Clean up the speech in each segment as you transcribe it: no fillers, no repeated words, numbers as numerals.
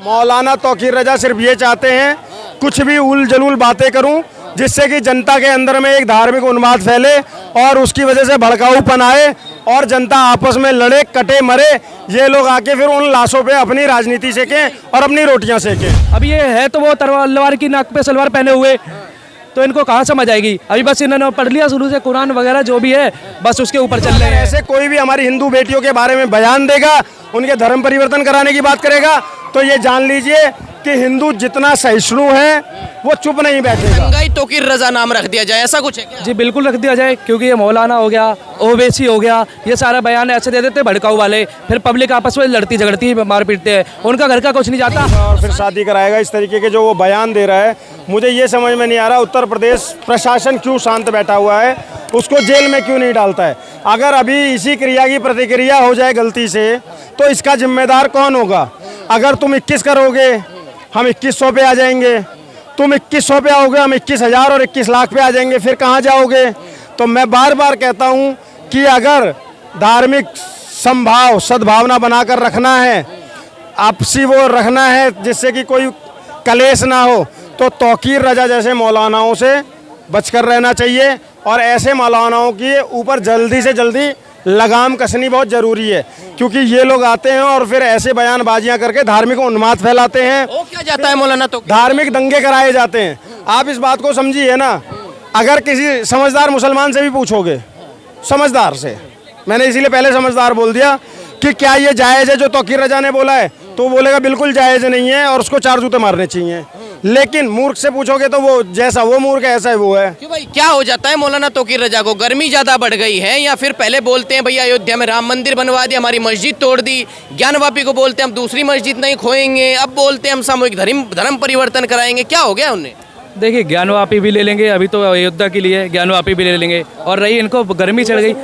मौलाना तौकीर रजा सिर्फ ये चाहते हैं कुछ भी उल जलूल बातें करूं जिससे कि जनता के अंदर में एक धार्मिक उन्माद फैले और उसकी वजह से भड़काऊपन आए और जनता आपस में लड़े कटे मरे। ये लोग आके फिर उन लाशों पे अपनी राजनीति सेकें और अपनी रोटियां सेकें। अब ये है तो वो तलवार की नाक पे सलवार पहने हुए, तो इनको कहाँ समझ आएगी। अभी बस इन्होंने पढ़ लिया शुरू से कुरान वगैरह जो भी है, बस उसके ऊपर चल रहे हैं। ऐसे कोई भी हमारी हिंदू बेटियों के बारे में बयान देगा, उनके धर्म परिवर्तन कराने की बात करेगा, तो ये जान लीजिए कि हिंदू जितना सहिष्णु है वो चुप नहीं बैठेगा। दंगाई तौकीर रजा नाम रख दिया जाए, ऐसा कुछ है क्या? जी बिल्कुल रख दिया जाए, क्योंकि ये मौलाना हो गया, ओवैसी हो गया, ये सारा बयान ऐसे दे देते भड़काऊ वाले, फिर पब्लिक आपस में लड़ती झगड़ती मार पीटते हैं, उनका घर का कुछ नहीं जाता और फिर शादी कराएगा। इस तरीके के जो वो बयान दे रहा है, मुझे ये समझ में नहीं आ रहा उत्तर प्रदेश प्रशासन क्यों शांत बैठा हुआ है, उसको जेल में क्यों नहीं डालता है। अगर अभी इसी क्रिया की प्रतिक्रिया हो जाए गलती से तो इसका जिम्मेदार कौन होगा। अगर तुम 21 करोगे हम 2100 पे आ जाएंगे, तुम 2100 पे आओगे हम 21,000 और 21 लाख पे आ जाएंगे, फिर कहाँ जाओगे। तो मैं बार बार कहता हूँ कि अगर धार्मिक संभाव सद्भावना बनाकर रखना है, आपसी वो रखना है जिससे कि कोई कलेश ना हो, तो तौकीर रजा जैसे मौलानाओं से बचकर रहना चाहिए और ऐसे मौलानाओं के ऊपर जल्दी से जल्दी लगाम कसनी बहुत ज़रूरी है, क्योंकि ये लोग आते हैं और फिर ऐसे बयानबाजियां करके धार्मिक उन्माद फैलाते हैं। वो क्या जाता है मौलाना तो धार्मिक दंगे कराए जाते हैं। आप इस बात को समझिए ना, अगर किसी समझदार मुसलमान से भी पूछोगे, समझदार से, मैंने इसीलिए पहले समझदार बोल दिया कि क्या ये जायज़ है जो तौकीर रजा ने बोला है, तो बोलेगा बिल्कुल जायज़ नहीं है और उसको 4 जूते मारने चाहिए। लेकिन मूर्ख से पूछोगे तो वो जैसा वो मूर्ख है ऐसा ही वो है। क्यों भाई, क्या हो जाता है मौलाना तौकीर रजा को? गर्मी ज्यादा बढ़ गई है, या फिर पहले बोलते हैं भैया अयोध्या में राम मंदिर बनवा दिया, हमारी मस्जिद तोड़ दी, ज्ञानवापी को बोलते हैं हम दूसरी मस्जिद नहीं खोएंगे, अब बोलते हैं हम सामूहिक धर्म परिवर्तन कराएंगे, क्या हो गया उन्हें? देखिए ज्ञानवापी भी ले लेंगे, अभी तो अयोध्या के लिए ज्ञानवापी भी ले लेंगे, और रही इनको गर्मी चढ़ गई,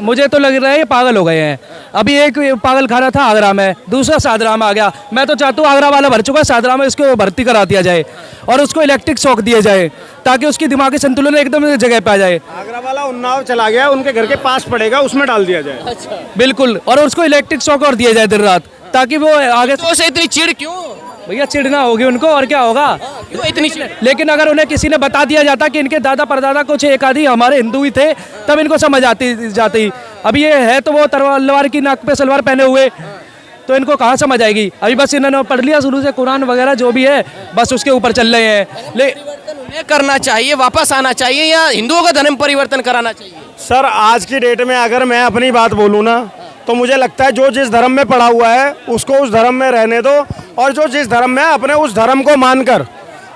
मुझे तो लग रहा है ये पागल हो गए हैं। अभी एक पागल खाना था आगरा में, दूसरा सादरा में आ गया। मैं तो चाहता हूँ आगरा वाला भर चुका है, सादरा में इसको भर्ती करा दिया जाए और उसको इलेक्ट्रिक शॉक दिए जाए ताकि उसकी दिमागी संतुलन एकदम जगह पे आ जाए। आगरा वाला उन्नाव चला गया, उनके घर के पास पड़ेगा, उसमें डाल दिया जाए। अच्छा बिल्कुल, और उसको इलेक्ट्रिक शॉक और दिया जाए दिन रात, ताकि वो आगे तो से इतनी चिढ़ क्यों भैया चिढ़ना होगी उनको, और क्या होगा। क्यों इतनी चिढ़? लेकिन अगर उन्हें किसी ने बता दिया जाता कि इनके दादा परदादा कुछ एक आदि हमारे हिंदू ही थे, तब इनको समझ आती जाती। अभी ये है तो वो तलवार की नाक पे सलवार पहने हुए, तो इनको कहाँ समझ आएगी। अभी बस इन्होंने पढ़ लिया शुरू से कुरान वगैरह जो भी है, बस उसके ऊपर चल रहे हैं। परिवर्तन उन्हें करना चाहिए, वापस आना चाहिए, या हिंदुओं का धर्म परिवर्तन कराना चाहिए? सर आज की डेट में अगर मैं अपनी बात बोलूँ ना, तो मुझे लगता है जो जिस धर्म में पड़ा हुआ है उसको उस धर्म में रहने दो, और जो जिस धर्म में अपने उस धर्म को मानकर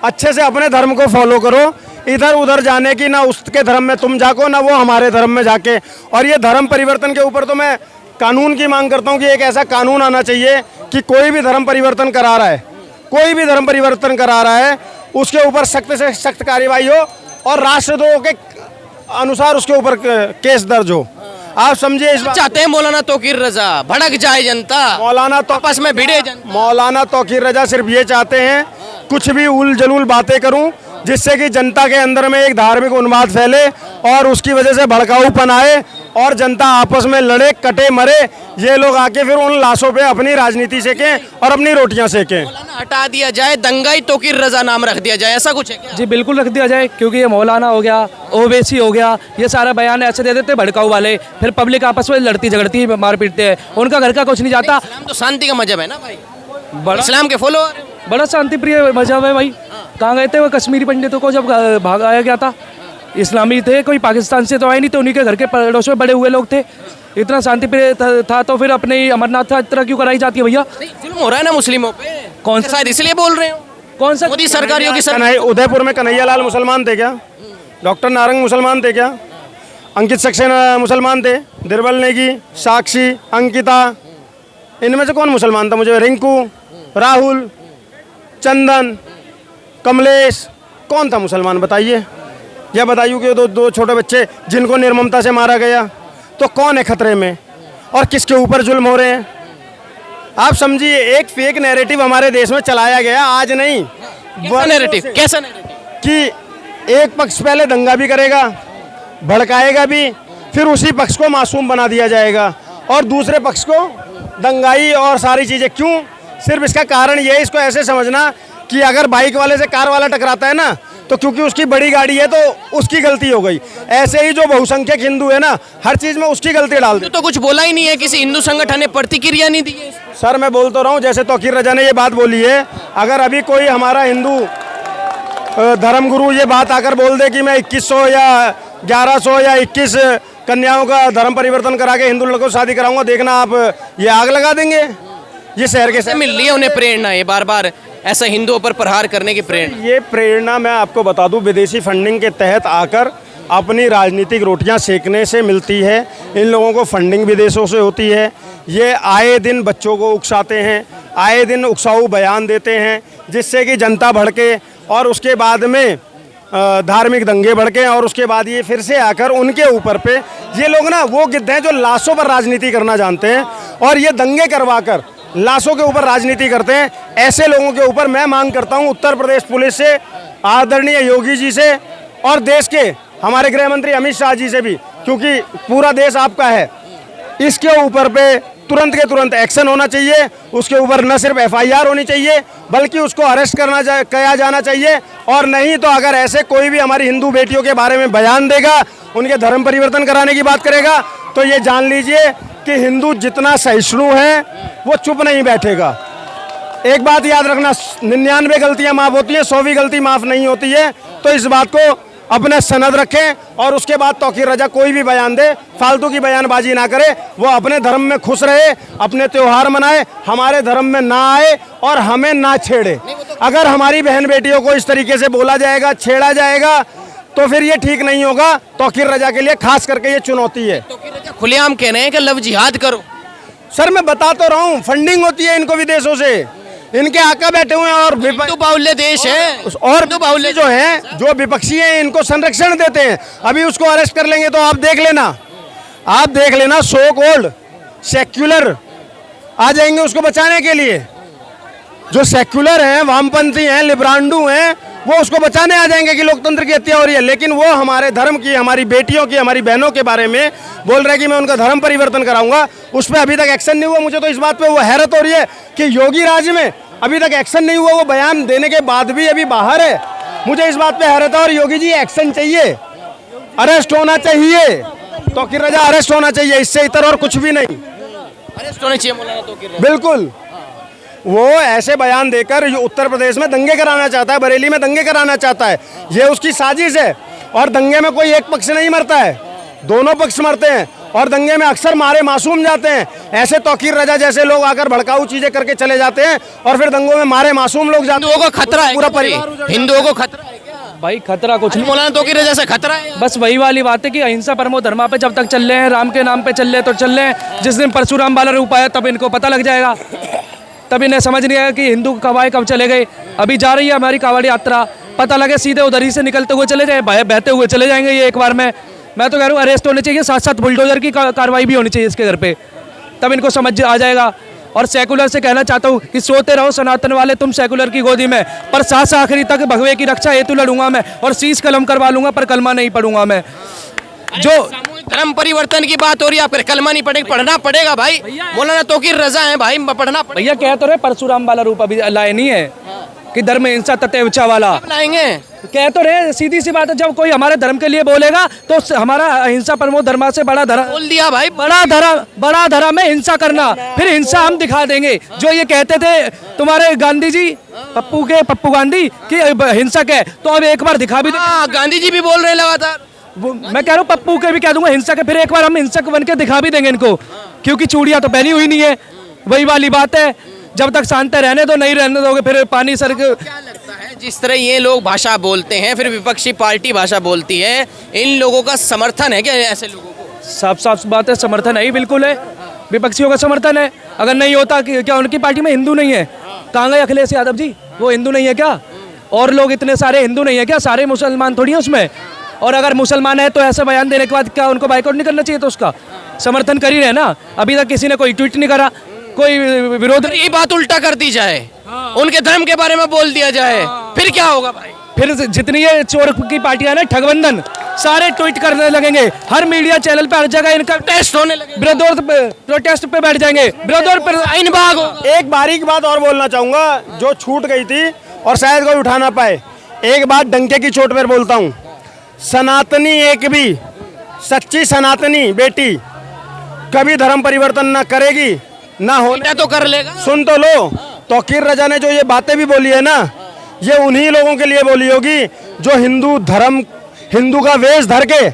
अच्छे से अपने धर्म को फॉलो करो। इधर उधर जाने की ना उसके धर्म में तुम जाको, ना वो हमारे धर्म में जाके। और ये धर्म परिवर्तन के ऊपर तो मैं कानून की मांग करता हूँ कि एक ऐसा कानून आना चाहिए कि कोई भी धर्म परिवर्तन करा रहा है, कोई भी धर्म परिवर्तन करा रहा है, उसके ऊपर सख्त से सख्त कार्रवाई हो और राष्ट्रद्रोह के अनुसार उसके ऊपर केस दर्ज हो। आप समझिए इस बात। चाहते हैं मौलाना तौकीर रजा भड़क जाए जनता, मौलाना तो आपस में भिड़े जनता। मौलाना तौकीर रजा सिर्फ ये चाहते हैं कुछ भी उल जलूल बातें करूं जिससे कि जनता के अंदर में एक धार्मिक उन्माद फैले और उसकी वजह से भड़काऊपन आए और जनता आपस में लड़े कटे मरे। ये लोग आके फिर उन लाशों पे अपनी राजनीति सेकें और अपनी रोटियां सेकें। मौलाना हटा दिया जाए, दंगाई तौकीर रजा नाम रख दिया जाए, ऐसा कुछ है क्या? जी बिल्कुल रख दिया जाए, क्योंकि ये मौलाना हो गया, ओवैसी हो गया, ये सारा बयान ऐसे दे देते भड़काऊ वाले, फिर पब्लिक आपस में लड़ती झगड़ती मार पीटते हैं, उनका घर का कुछ नहीं जाता। इस्लाम तो शांति का मजहब है ना भाई, बड़ा इस्लाम के फॉलोअर। बड़ा शांति प्रिय मजहब है भाई। कहाँ गए थे वो कश्मीरी पंडितों को जब भागाया गया था? इस्लामी थे, कोई पाकिस्तान से तो आए नहीं, तो उन्हीं के घर के पड़ोस में बड़े हुए लोग थे। इतना शांति प्रिय था तो फिर अपने अमरनाथ यात्रा क्यों कराई जाती है भैया? जुल्म हो रहा है ना मुस्लिमों पे। कौन सा? शायद इसलिए बोल रहे हो। कौन सा? मोदी सरकार, योगी सरकार। कन्हैया उदयपुर में कन्हैयालाल मुसलमान थे क्या? डॉक्टर नारंग मुसलमान थे क्या? अंकित सक्सेना मुसलमान थे? दिरबल नेगी, साक्षी, अंकिता, इनमें से कौन मुसलमान था? मुझे रिंकू, राहुल, चंदन, कमलेश, कौन था मुसलमान बताइए? या बताइए कि दो छोटे बच्चे जिनको निर्ममता से मारा गया, तो कौन है खतरे में और किसके ऊपर जुल्म हो रहे हैं? आप समझिए एक फेक नैरेटिव हमारे देश में चलाया गया, आज नहीं। कैसा नैरेटिव? कैसा नैरेटिव? कि एक पक्ष पहले दंगा भी करेगा, भड़काएगा भी, फिर उसी पक्ष को मासूम बना दिया जाएगा और दूसरे पक्ष को दंगाई और सारी चीज़ें। क्यों? सिर्फ इसका कारण ये है, इसको ऐसे समझना कि अगर बाइक वाले से कार वाला टकराता है ना, तो क्योंकि उसकी बड़ी गाड़ी है तो उसकी गलती हो गई। ऐसे ही जो बहुसंख्यक हिंदू है ना, हर चीज़ में उसकी गलती डाल दी। तो कुछ बोला ही नहीं है, किसी हिंदू संगठन ने प्रतिक्रिया नहीं दी है। सर मैं बोल तो रहा हूँ, जैसे तौकीर रजा ने ये बात बोली है, अगर अभी कोई हमारा हिंदू धर्मगुरु ये बात आकर बोल दे कि मैं 2100 या 1100 या 21 कन्याओं का धर्म परिवर्तन करा के हिंदू लड़कों से शादी कराऊंगा, देखना आप ये आग लगा देंगे। ये शहर के से मिल रही है उन्हें प्रेरणा, ये बार बार ऐसा हिंदुओं पर प्रहार करने की प्रेरणा। ये प्रेरणा मैं आपको बता दूं, विदेशी फंडिंग के तहत आकर अपनी राजनीतिक रोटियां सेकने से मिलती है। इन लोगों को फंडिंग विदेशों से होती है। ये आए दिन बच्चों को उकसाते हैं, आए दिन उकसाऊ बयान देते हैं, जिससे कि जनता भड़के और उसके बाद में धार्मिक दंगे भड़के और उसके बाद ये फिर से आकर उनके ऊपर पे ये लोग ना वो गिद्ध हैं जो लाशों पर राजनीति करना जानते हैं और ये दंगे करवाकर लाशों के ऊपर राजनीति करते हैं। ऐसे लोगों के ऊपर मैं मांग करता हूं उत्तर प्रदेश पुलिस से, आदरणीय योगी जी से और देश के हमारे गृह मंत्री अमित शाह जी से भी, क्योंकि पूरा देश आपका है, इसके ऊपर पे तुरंत के तुरंत एक्शन होना चाहिए। उसके ऊपर न सिर्फ FIR होनी चाहिए बल्कि उसको अरेस्ट किया जाना चाहिए। और नहीं तो अगर ऐसे कोई भी हमारी हिंदू बेटियों के बारे में बयान देगा, उनके धर्म परिवर्तन कराने की बात करेगा, तो ये जान लीजिए कि हिंदू जितना सहिष्णु है वो चुप नहीं बैठेगा। एक बात याद रखना, 99 गलतियां माफ होती हैं, 100वीं गलती माफ नहीं होती है। तो इस बात को अपने सनद रखें और उसके बाद तौकीर रजा कोई भी बयान दे, फालतू की बयानबाजी ना करे। वो अपने धर्म में खुश रहे, अपने त्योहार मनाए, हमारे धर्म में ना आए और हमें ना छेड़े। अगर हमारी बहन बेटियों को इस तरीके से बोला जाएगा, छेड़ा जाएगा, तो फिर ये ठीक नहीं होगा। तौकीर रजा के लिए खास करके ये चुनौती है। तौकीर रजा खुलेआम कह रहे हैं कि लव जिहाद करो। सर मैं बता तो रहा हूँ, फंडिंग होती है इनको विदेशों से, इनके आका बैठे हुए हैं और हिंदू बाहुल्य देश है और बाहुल्य जो हैं, जो विपक्षी हैं, इनको संरक्षण देते हैं। अभी उसको अरेस्ट कर लेंगे तो आप देख लेना, सो कॉल्ड सेक्युलर आ जाएंगे उसको बचाने के लिए। जो सेक्युलर हैं, वामपंथी हैं, लिब्रांडू हैं, वो उसको बचाने आ जाएंगे कि लोकतंत्र की हत्या हो रही है। लेकिन वो हमारे धर्म की, हमारी बेटियों की, हमारी बहनों के बारे में बोल रहे हैं कि मैं उनका धर्म परिवर्तन कराऊंगा, उस पर अभी तक एक्शन नहीं हुआ। मुझे तो इस बात पे वो हैरत हो रही है कि योगी राज्य में अभी तक एक्शन नहीं हुआ। वो बयान देने के बाद भी अभी बाहर है। मुझे इस बात पे हैरत है। और योगी जी एक्शन चाहिए, अरेस्ट होना चाहिए, तौकीर रजा अरेस्ट होना चाहिए, इससे इतर और कुछ भी नहीं। अरेस्ट होने चाहिए मौलाना तौकीर रजा। बिल्कुल। वो ऐसे बयान देकर जो उत्तर प्रदेश में दंगे कराना चाहता है, बरेली में दंगे कराना चाहता है, ये उसकी साजिश है। और दंगे में कोई एक पक्ष नहीं मरता है, दोनों पक्ष मरते हैं और दंगे में अक्सर मारे मासूम जाते हैं। ऐसे तौकीर रजा जैसे लोग आकर भड़काऊ चीजें करके चले जाते हैं और फिर दंगों में मारे मासूम लोग जाते हैं। हिंदुओं को खतरा है, पूरा परिवार, हिंदुओं को खतरा है क्या? भाई खतरा कुछ नहीं, मौलाना तौकीर रजा से खतरा है। बस वही वाली बात है कि अहिंसा परमो धर्मा पे जब तक चल रहे हैं, राम के नाम पे चल रहे तो चल रहे हैं। जिस दिन परशुराम वाला रूप आया तब इनको पता लग जाएगा, तब इन्हें समझ नहीं आया कि हिंदू कब कब चले गए। अभी जा रही है हमारी कांवड़ यात्रा, पता लगे सीधे उधर ही से निकलते हुए चले जाए, बहते हुए चले जाएंगे ये एक बार में। मैं तो कह रहा हूँ अरेस्ट होने चाहिए, साथ साथ बुलडोजर की कार्रवाई भी होनी चाहिए इसके घर पे, तब इनको समझ आ जाएगा। और सेकुलर से कहना चाहता हूँ कि सोते रहो सनातन वाले तुम सेकुलर की गोदी में, पर साथ से आखिरी तक भगवे की रक्षा हेतु लड़ूंगा मैं और शीश कलम करवा लूंगा, पर कलमा नहीं पढ़ूंगा मैं। जो सामूहिक धर्म परिवर्तन की बात हो रही है, आप कलमा नहीं पढ़ेंगे, पढ़ना पड़ेगा भाई। मौलाना तौकीर रजा है भाई, पढ़ना पड़ेगा। भैया कह तो रहे परशुराम वाला रूप अभी लाए नहीं है कि धर्म हिंसा तत्व वाला लाएंगे, कह तो रहे। सीधी सी बात है, जब कोई हमारे धर्म के लिए बोलेगा तो हमारा अहिंसा परमो धर्मा से बड़ा धर्म बोल दिया भाई। बड़ा धर्म है हिंसा करना, फिर हिंसा हम दिखा देंगे। जो ये कहते थे तुम्हारे गांधी जी, पप्पू गांधी की हिंसक है, तो अब एक बार दिखा भी गांधी जी भी बोल रहे हैं लगातार। मैं कह रहा हूँ पप्पू के भी कह दूंगा हिंसक है, फिर एक बार हम हिंसक बन के दिखा भी देंगे इनको, क्योंकि चूड़ियां तो पहनी हुई नहीं है। वही वाली बात है, जब तक शांत रहने दो, नहीं रहने दोगे फिर पानी सर के। क्या लगता है जिस तरह ये लोग भाषा बोलते हैं, फिर विपक्षी पार्टी भाषा बोलती है, इन लोगों का समर्थन है क्या ऐसे लोगों को? साफ बात है, समर्थन है ही, बिल्कुल है। विपक्षियों का समर्थन है। अगर नहीं होता कि क्या उनकी पार्टी में हिंदू नहीं है? कहाँ गए अखिलेश यादव जी, वो हिंदू नहीं है क्या? और लोग इतने सारे हिंदू नहीं है क्या? सारे मुसलमान थोड़ी है उसमें। और अगर मुसलमान है तो ऐसा बयान देने के बाद क्या उनको बाइकआउट नहीं करना चाहिए? तो उसका समर्थन कर ही रहे ना। अभी तक किसी ने कोई ट्वीट नहीं करा, कोई विरोध। ये बात उल्टा कर दी जाए, उनके धर्म के बारे में बोल दिया जाए, फिर क्या होगा भाई? फिर जितनी ये चोर की पार्टियां ना, ठगबंधन, सारे ट्वीट करने लगेंगे, हर मीडिया चैनल पे हर जगह इनका टेस्ट होने लगे, विरोध प्रोटेस्ट पे बैठ जाएंगे, विरोध आइन भाग होगा। एक बारीक बात और बोलना चाहूँगा जो छूट गई थी और शायद कोई उठा ना पाए। एक बात डंके की चोट पर बोलता हूँ, सनातनी एक भी सच्ची सनातनी बेटी कभी धर्म परिवर्तन ना करेगी ना होने बेटा तो कर लेगा। सुन तो लो, तौकीर रजा ने जो ये बातें भी बोली है ना, ये उन्हीं लोगों के लिए बोली होगी जो हिंदू का वेश धर के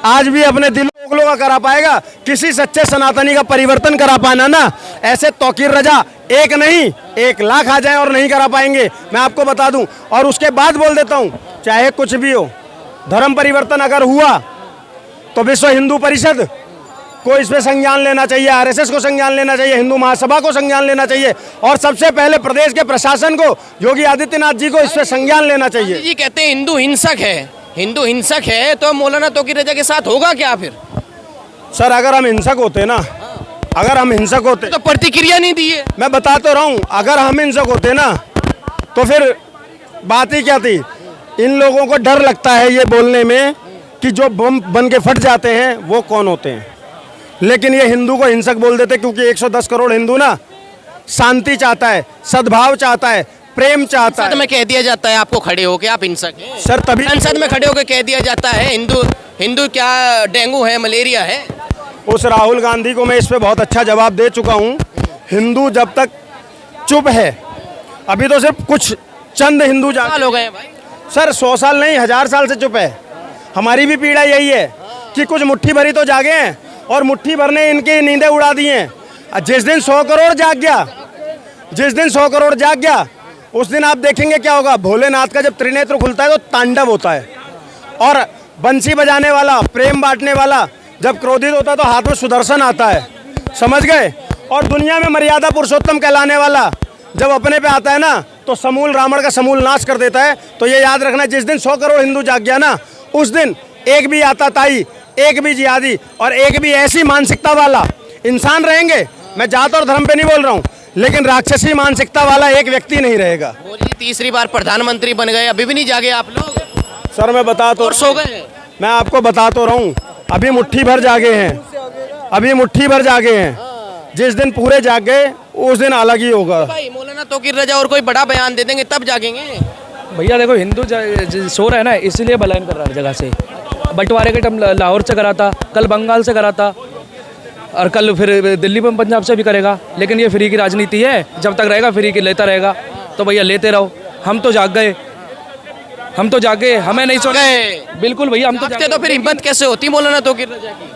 आज भी अपने दिल ओगलों का करा पाएगा। किसी सच्चे सनातनी का परिवर्तन करा पाना ना, ऐसे तौकीर रजा एक नहीं 1 लाख आ जाए और नहीं करा पाएंगे, मैं आपको बता दूं। और उसके बाद बोल देता हूं, चाहे कुछ भी हो, धर्म परिवर्तन अगर हुआ तो विश्व हिंदू परिषद को इस पे संज्ञान लेना चाहिए, आरएसएस को संज्ञान लेना चाहिए, हिंदू महासभा को संज्ञान लेना चाहिए और सबसे पहले प्रदेश के प्रशासन को, योगी आदित्यनाथ जी को इस पे संज्ञान लेना चाहिए। जी कहते हैं हिंदू हिंसक है तो मौलाना तौकीर रजा के साथ होगा क्या फिर? सर अगर हम हिंसक होते ना, अगर हम हिंसक होते तो प्रतिक्रिया नहीं दी है। मैं बता तो रहा हूँ, अगर हम हिंसक होते ना तो फिर बात ही क्या थी। इन लोगों को डर लगता है ये बोलने में कि जो बम बन के फट जाते हैं वो कौन होते हैं, लेकिन ये हिंदू को हिंसक बोल देते क्योंकि 110 करोड़ हिंदू ना शांति चाहता है, सद्भाव चाहता है, प्रेम चाहता संसद है। में कह दिया जाता है आपको खड़े होके आप हिंसक हैं। सर तभी संसद में खड़े होके कह दिया जाता है हिंदू क्या डेंगू है, मलेरिया है। उस राहुल गांधी को मैं इस पे बहुत अच्छा जवाब दे चुका हूँ। हिंदू जब तक चुप है, अभी तो सिर्फ कुछ चंद हिंदू साल हो गए हैं भाई। सर 100 साल नहीं 1000 साल से चुप है। हमारी भी पीड़ा यही है कि कुछ मुट्ठी भरी तो जागे हैं और मुट्ठी भर ने इनकी नींदें उड़ा दी हैं। जिस दिन 100 करोड़ जाग गया, जिस दिन 100 करोड़ जाग गया, उस दिन आप देखेंगे क्या होगा। भोलेनाथ का जब त्रिनेत्र खुलता है तो तांडव होता है, और बंसी बजाने वाला, प्रेम बांटने वाला जब क्रोधित होता है तो हाथ में सुदर्शन आता है, समझ गए। और दुनिया में मर्यादा पुरुषोत्तम कहलाने वाला जब अपने पे आता है ना तो समूल रावण का समूल नाश कर देता है। तो ये याद रखना, जिस दिन 100 करोड़ हिंदू जाग गया ना, उस दिन एक भी आताताई, एक भी जिहादी और एक भी ऐसी मानसिकता वाला इंसान रहेंगे, मैं जात और धर्म पे नहीं बोल रहा हूँ, लेकिन राक्षसी मानसिकता वाला एक व्यक्ति नहीं रहेगा। मोदी तीसरी बार प्रधानमंत्री बन गए, अभी भी नहीं जागे आप लोग? सर मैं बता तो सो गए। मैं आपको बता तो रहा हूँ, अभी मुट्ठी भर जागे हैं, अभी मुट्ठी भर जागे हैं। जिस दिन पूरे जाग गए उस दिन अलग ही होगा। भाई मौलाना तौकीर रजा और कोई बड़ा बयान दे देंगे तब जागेंगे। भैया देखो, हिंदू सो रहा है ना, इसलिए बलायन कर रहा है जगह से। बंटवारे के टाइम लाहौर से करा था, कल बंगाल से करा था, और कल फिर दिल्ली में पंजाब से भी करेगा। लेकिन ये फ्री की राजनीति है, जब तक रहेगा फ्री की लेता रहेगा। तो भैया लेते रहो, हम तो जाग गए, हम तो जागे, हमें नहीं सोना है। बिल्कुल भैया, हम तो जागते तो फिर हिम्मत कैसे होती मौलाना तौकीर रजा की?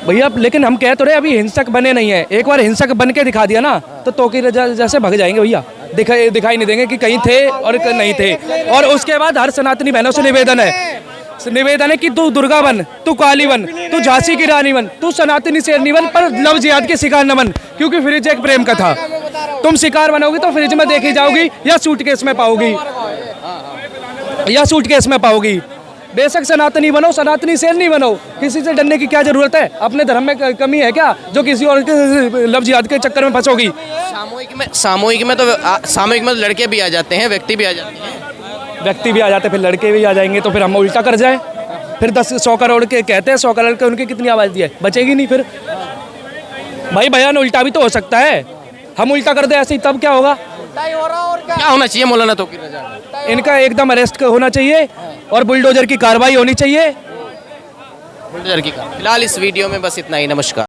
भैया लेकिन हम कह तो रहे अभी हिंसक बने नहीं है। एक बार हिंसक बन के दिखा दिया ना तो तौकीर रजा जैसे भग जाएंगे भैया, दिखाई नहीं देंगे कि कहीं थे और नहीं थे। और उसके बाद हर सनातनी बहनों से निवेदन है कि तू दुर्गा बन, तू काली बन, तू झांसी की रानी बन, तू सनातनी शेरनी बन, पर लव जिहाद के शिकार न बन, क्योंकि फ्रिज एक प्रेम का था। तुम शिकार बनोगी तो फ्रिज में देखी जाओगी या सूटकेस में पाओगी, या सूटकेस में पाओगी। बेशक सनातनी बनो, सनातनी शेरनी बनो, किसी से डरने की क्या जरूरत है? अपने धर्म में कमी है क्या जो किसी और के लव जिहाद के चक्कर में फंसोगी? सामूहिक में तो लड़के भी आ जाते हैं, व्यक्ति भी आ जाते हैं, व्यक्ति भी आ जाते, फिर लड़के भी आ जाएंगे, तो फिर हम उल्टा कर जाए। फिर 100 करोड़ के कहते हैं, 100 करोड़ के उनकी कितनी आबादी है, बचेगी नहीं। फिर भाई बयान उल्टा भी तो हो सकता है, हम उल्टा कर दे ऐसे ही, तब क्या होगा? क्या होना चाहिए मौलाना तौकीर रजा? इनका एकदम अरेस्ट होना चाहिए और बुलडोजर की कार्रवाई होनी चाहिए। बुलडोजर की कार्रवाई। फिलहाल इस वीडियो में बस इतना ही। नमस्कार।